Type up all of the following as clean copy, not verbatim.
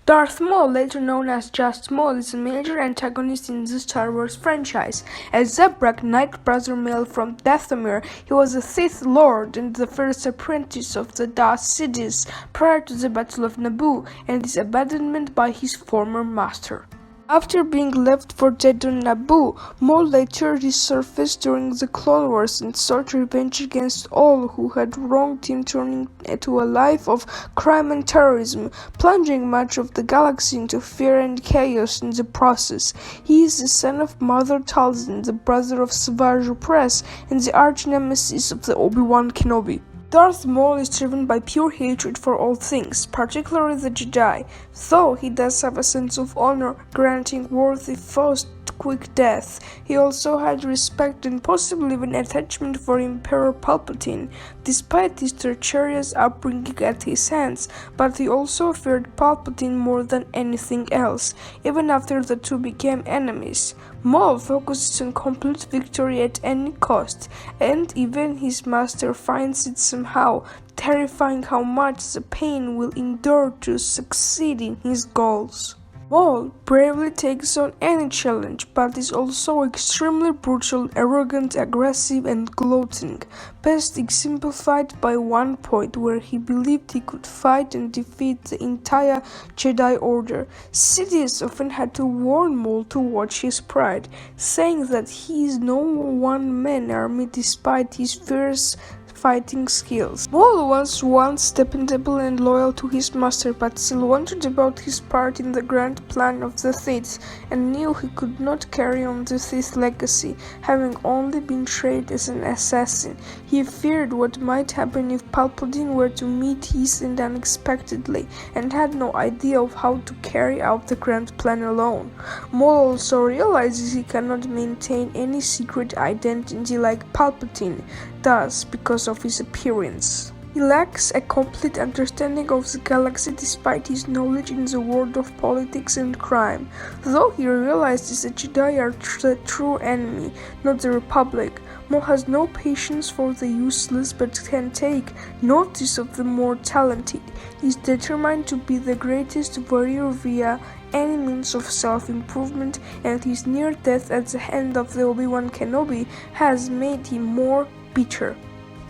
Darth Maul, later known as just Maul, is a major antagonist in the Star Wars franchise. As Zabrak, Knight Brother Maul from Dathomir, he was a Sith Lord and the first apprentice of the Darth Sidious prior to the Battle of Naboo and his abandonment by his former master. After being left for dead on Naboo, Maul later resurfaced during the Clone Wars and sought revenge against all who had wronged him, turning to a life of crime and terrorism, plunging much of the galaxy into fear and chaos in the process. He is the son of Mother Talzin, the brother of Savage Opress, and the arch-nemesis of the Obi-Wan Kenobi. Darth Maul is driven by pure hatred for all things, particularly the Jedi, though he does have a sense of honor, granting worthy foes quick death. He also had respect and possibly even attachment for Emperor Palpatine, despite his treacherous upbringing at his hands, but he also feared Palpatine more than anything else, even after the two became enemies. Maul focuses on complete victory at any cost, and even his master finds it somehow terrifying how much the pain will endure to succeed in his goals. Maul bravely takes on any challenge, but is also extremely brutal, arrogant, aggressive, and gloating, best exemplified by one point where he believed he could fight and defeat the entire Jedi Order. Sidious often had to warn Maul to watch his pride, saying that he is no one-man army despite his fierce fighting skills. Maul was once dependable and loyal to his master, but still wondered about his part in the grand plan of the Sith, and knew he could not carry on the Sith legacy, having only been trained as an assassin. He feared what might happen if Palpatine were to meet his end unexpectedly, and had no idea of how to carry out the grand plan alone. Maul also realizes he cannot maintain any secret identity like Palpatine does because of his appearance. He lacks a complete understanding of the galaxy despite his knowledge in the world of politics and crime, though he realizes the Jedi are the true enemy, not the Republic. Maul has no patience for the useless but can take notice of the more talented. He is determined to be the greatest warrior via any means of self-improvement, and his near death at the hand of the Obi-Wan Kenobi has made him more bitter.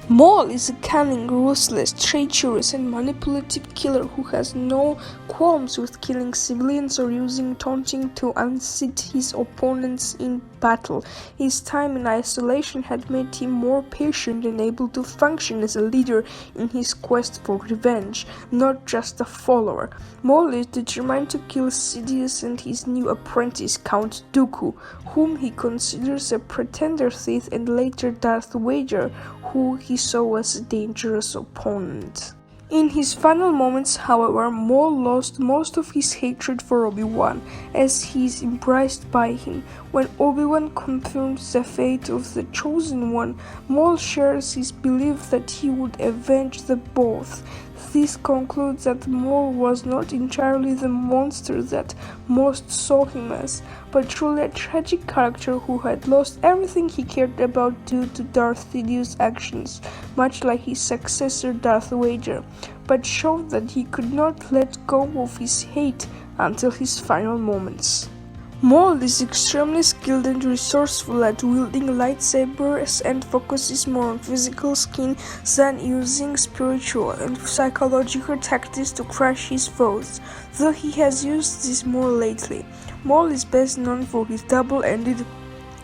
Maul is a cunning, ruthless, treacherous, and manipulative killer who has no qualms with killing civilians or using taunting to unseat his opponents in battle. His time in isolation had made him more patient and able to function as a leader in his quest for revenge, not just a follower. Maul is determined to kill Sidious and his new apprentice, Count Dooku, whom he considers a pretender Sith, and later Darth Vader, who he saw as a dangerous opponent. In his final moments, however, Maul lost most of his hatred for Obi-Wan, as he is embraced by him. When Obi-Wan confirms the fate of the Chosen One, Maul shares his belief that he would avenge them both. This concludes that Maul was not entirely the monster that most saw him as, but truly a tragic character who had lost everything he cared about due to Darth Sidious' actions, much like his successor Darth Vader, but showed that he could not let go of his hate until his final moments. Maul is extremely skilled and resourceful at wielding lightsabers and focuses more on physical skill than using spiritual and psychological tactics to crush his foes, though he has used this more lately. Maul is best known for his double-ended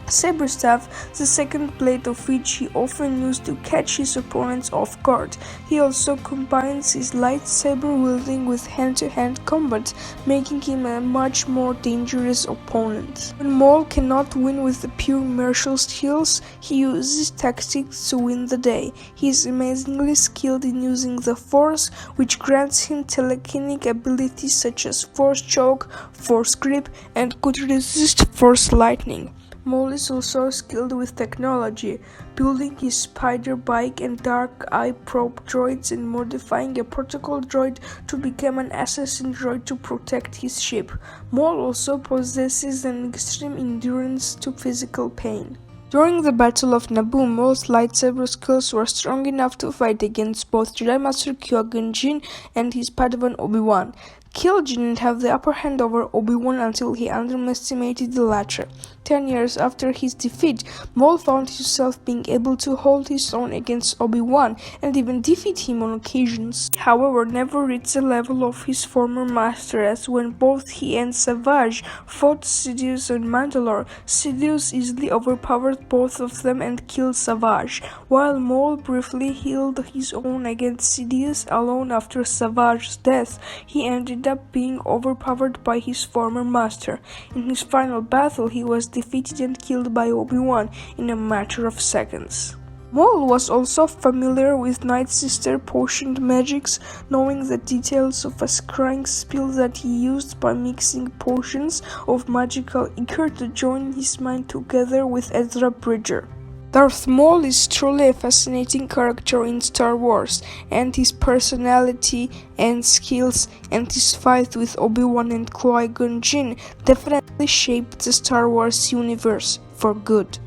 saber staff, the second blade of which he often used to catch his opponents off guard. He also combines his lightsaber wielding with hand-to-hand combat, making him a much more dangerous opponent. When Maul cannot win with the pure martial skills, he uses tactics to win the day. He is amazingly skilled in using the Force, which grants him telekinetic abilities such as Force Choke, Force Grip, and could resist Force Lightning. Maul is also skilled with technology, building his spider bike and dark eye probe droids and modifying a protocol droid to become an assassin droid to protect his ship. Maul also possesses an extreme endurance to physical pain. During the Battle of Naboo, Maul's lightsaber skills were strong enough to fight against both Jedi Master Qui-Gon Jinn and his Padawan Obi-Wan. Kel didn't have the upper hand over Obi-Wan until he underestimated the latter. 10 years after his defeat, Maul found himself being able to hold his own against Obi-Wan and even defeat him on occasions. However, never reached the level of his former master, as when both he and Savage fought Sidious on Mandalore, Sidious easily overpowered both of them and killed Savage, while Maul briefly held his own against Sidious alone after Savage's death. He ended up being overpowered by his former master. In his final battle, he was defeated and killed by Obi-Wan in a matter of seconds. Maul was also familiar with Night Sister potioned magics, knowing the details of a scrying spell that he used by mixing potions of magical ichor to join his mind together with Ezra Bridger. Darth Maul is truly a fascinating character in Star Wars, and his personality and skills and his fight with Obi-Wan and Qui-Gon Jinn definitely shaped the Star Wars universe for good.